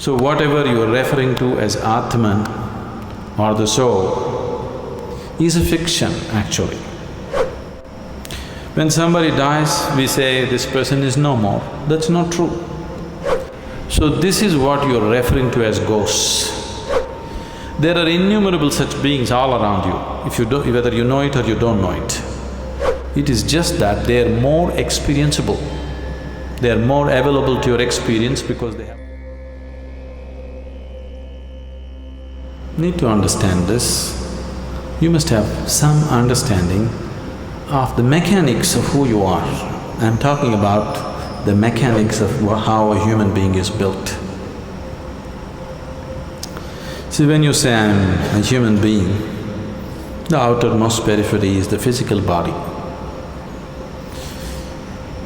So whatever you are referring to as Atman or the soul is a fiction actually. When somebody dies, we say this person is no more. That's not true. So this is what you are referring to as ghosts. There are innumerable such beings all around you, whether you know it or you don't know it. It is just that they are more experienceable. They are more available to your experience because they have… Need to understand this. You must have some understanding of the mechanics of who you are. I'm talking about the mechanics of how a human being is built. See, when you say I'm a human being, the outermost periphery is the physical body.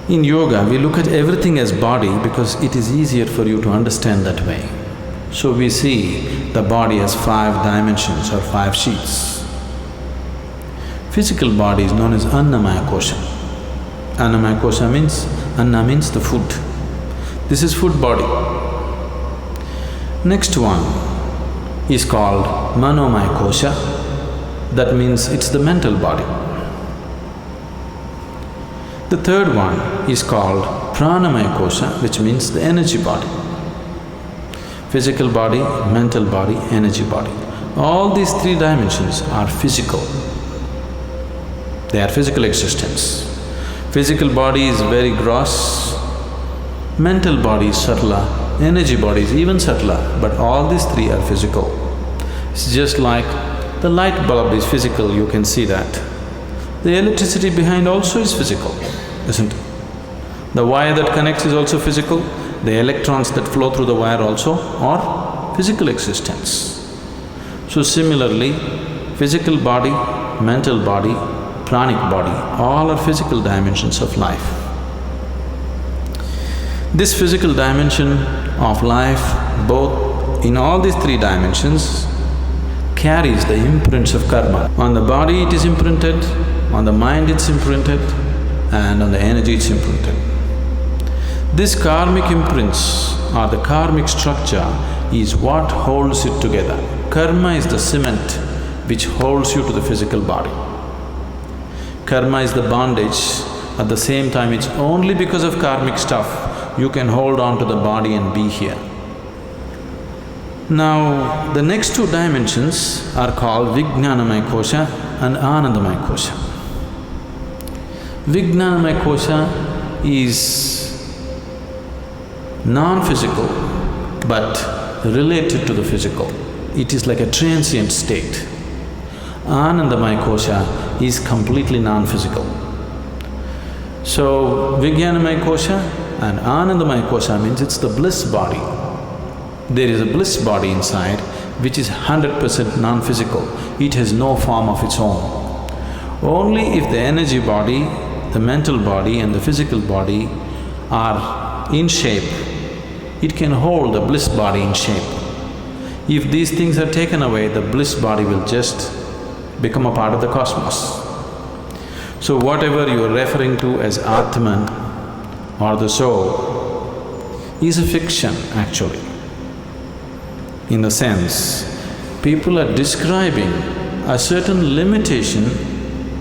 In yoga, we look at everything as body because it is easier for you to understand that way. So we see the body as 5 dimensions or 5 sheets. Physical body is known as ANNAMAYA KOSHA. ANNAMAYA KOSHA means… Anna means the food. This is food body. Next one is called MANOMAYA KOSHA. That means it's the mental body. The third one is called PRANAMAYA KOSHA, which means the energy body. Physical body, mental body, energy body. All these 3 dimensions are physical. They are physical existence. Physical body is very gross, mental body is subtler, energy body is even subtler, but all these 3 are physical. It's just like the light bulb is physical, you can see that. The electricity behind also is physical, isn't it? The wire that connects is also physical, the electrons that flow through the wire also are physical existence. So similarly, physical body, mental body, pranic body, all are physical dimensions of life. This physical dimension of life, both in all these 3 dimensions, carries the imprints of karma. On the body it is imprinted, on the mind it's imprinted, and on the energy it's imprinted. This karmic imprints or the karmic structure is what holds it together. Karma is the cement which holds you to the physical body. Karma is the bondage, at the same time it's only because of karmic stuff you can hold on to the body and be here. Now, the next 2 dimensions are called VIGNANAMAYA KOSHA and ANANDAMAYA KOSHA. VIGNANAMAYA KOSHA is non-physical but related to the physical. It is like a transient state. ANANDAMAYA KOSHA is completely non-physical. So, VIGNANAMAYA KOSHA and ANANDAMAYA KOSHA means it's the bliss body. There is a bliss body inside which is 100% non-physical. It has no form of its own. Only if the energy body, the mental body and the physical body are in shape, it can hold the bliss body in shape. If these things are taken away, the bliss body will just become a part of the cosmos. So whatever you are referring to as Atman or the soul is a fiction actually. In the sense, people are describing a certain limitation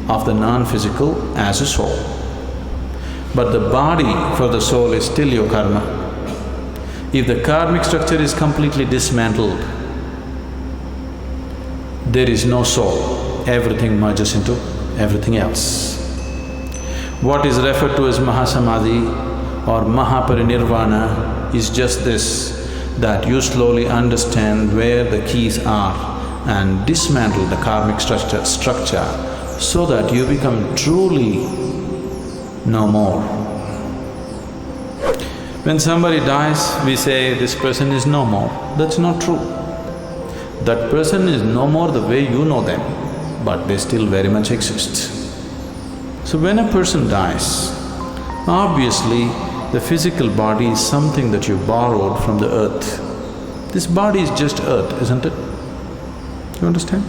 of the non-physical as a soul. But the body for the soul is still your karma. If the karmic structure is completely dismantled, there is no soul, everything merges into everything else. What is referred to as Mahasamadhi or Mahaparinirvana is just this, that you slowly understand where the keys are and dismantle the karmic structure so that you become truly no more. When somebody dies, we say this person is no more. That's not true. That person is no more the way you know them, but they still very much exist. So when a person dies, obviously the physical body is something that you borrowed from the earth. This body is just earth, isn't it? You understand?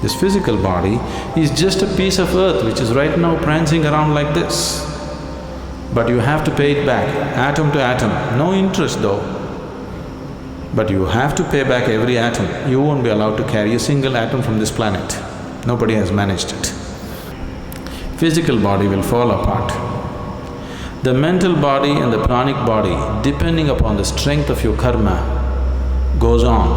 This physical body is just a piece of earth which is right now prancing around like this. But you have to pay it back, atom to atom, no interest though. But you have to pay back every atom. You won't be allowed to carry a single atom from this planet. Nobody has managed it. Physical body will fall apart. The mental body and the pranic body, depending upon the strength of your karma, goes on.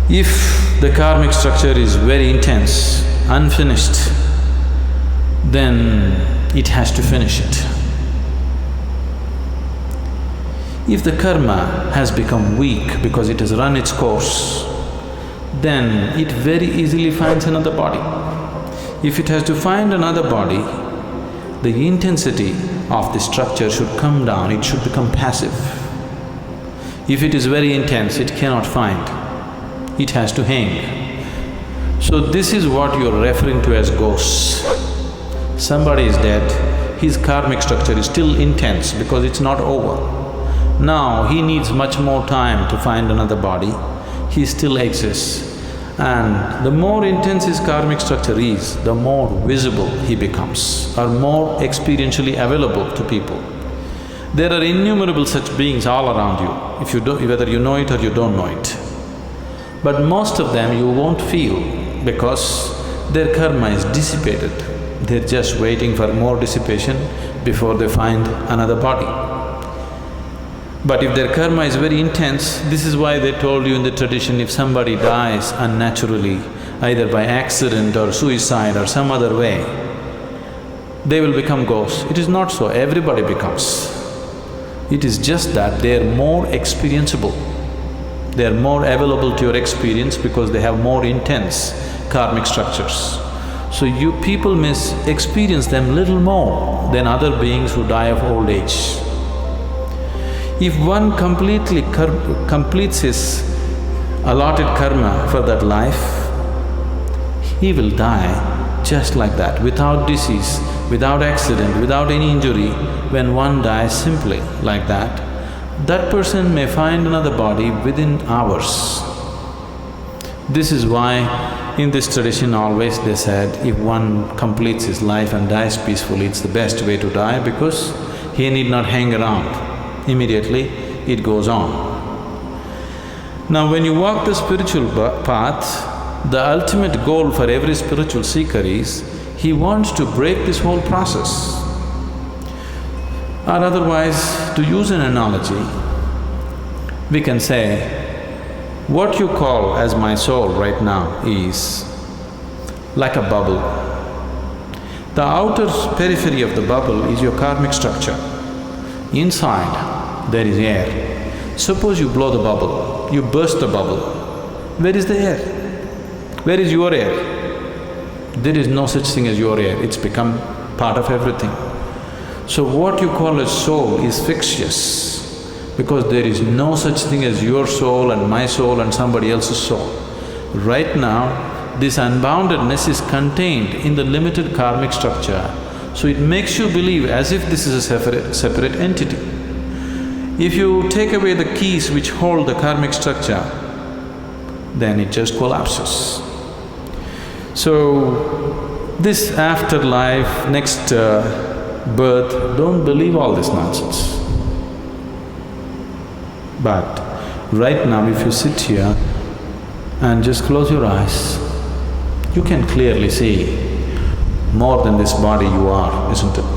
If the karmic structure is very intense, unfinished, then it has to finish it. If the karma has become weak because it has run its course, then it very easily finds another body. If it has to find another body, the intensity of the structure should come down, it should become passive. If it is very intense, it cannot find, it has to hang. So this is what you're referring to as ghosts. Somebody is dead, his karmic structure is still intense because it's not over. Now he needs much more time to find another body, he still exists. And the more intense his karmic structure is, the more visible he becomes, or more experientially available to people. There are innumerable such beings all around you, if you don't… whether you know it or you don't know it. But most of them you won't feel because their karma is dissipated. They're just waiting for more dissipation before they find another body. But if their karma is very intense, this is why they told you in the tradition, if somebody dies unnaturally, either by accident or suicide or some other way, they will become ghosts. It is not so, everybody becomes. It is just that they are more experienceable. They are more available to your experience because they have more intense karmic structures. So you people may experience them little more than other beings who die of old age. If one completes his allotted karma for that life, he will die just like that, without disease, without accident, without any injury. When one dies simply like that, that person may find another body within hours. This is why in this tradition always they said, if one completes his life and dies peacefully, it's the best way to die because he need not hang around. Immediately it goes on. Now when you walk the spiritual path, the ultimate goal for every spiritual seeker is, he wants to break this whole process. Or otherwise, to use an analogy, we can say, what you call as my soul right now is like a bubble. The outer periphery of the bubble is your karmic structure. Inside, there is air. Suppose you blow the bubble, you burst the bubble. Where is the air? Where is your air? There is no such thing as your air, it's become part of everything. So what you call as soul is fictitious because there is no such thing as your soul and my soul and somebody else's soul. Right now, this unboundedness is contained in the limited karmic structure, so it makes you believe as if this is a separate entity. If you take away the keys which hold the karmic structure, then it just collapses. So, this afterlife, next birth, don't believe all this nonsense. But right now if you sit here and just close your eyes, you can clearly see more than this body you are, isn't it?